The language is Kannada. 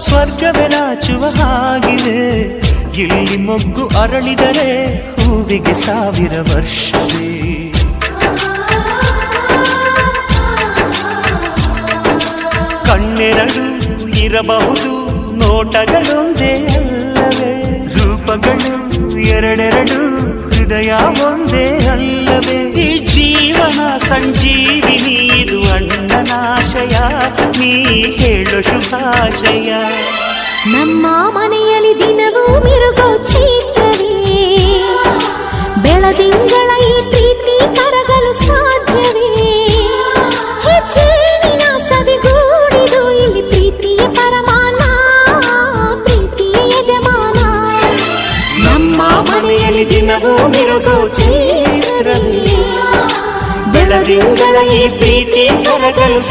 ಸ್ವರ್ಗವೇ ನಾಚುವ ಹಾಗಿವೆ. ಇಲ್ಲಿ ಮೊಗ್ಗು ಅರಳಿದರೆ ಹೂವಿಗೆ 1000 ವರ್ಷವೇ. ಕಣ್ಣೆರಡು ಇರಬಹುದು, ನೋಟಗಳೊಂದೇ ಅಲ್ಲವೇ? ರೂಪಗಳು ಎರಡೆರಡು, ಹೃದಯ ಒಂದೇ ಅಲ್ಲವೇ? ಈ ಜೀವನ ಸಂಜೀವಿನಿ, ಇದು ಅಣ್ಣನಾಶಯ, ನೀ ಹೇಳು ಶುಭಾಶಯ. ನಮ್ಮ ಮನೆಯಲ್ಲಿ ದಿನವೂ ಮಿರುಗೋ ಚೈತ್ರವೇ, ಬೆಳದಿಂಗಳ ಈ ಪ್ರೀತಿ ಕರಗಲು ಸಾಧ್ಯವೇ? ಹೆಜ್ಜೇನಿನ ಸವಿಗೂಡಿದು ಇಲ್ಲಿ ಪ್ರೀತಿಯ ಪರಮಾನ, ಪ್ರೀತಿಯ ಯಜಮಾನ. ನಮ್ಮ ಮನೆಯಲ್ಲಿ ದಿನವೂ ಮಿರುಗೋ ಚೈತ್ರವೇ, ಬೆಳದಿಂಗಳ ಈ ಪ್ರೀತಿ ಕರಗಲು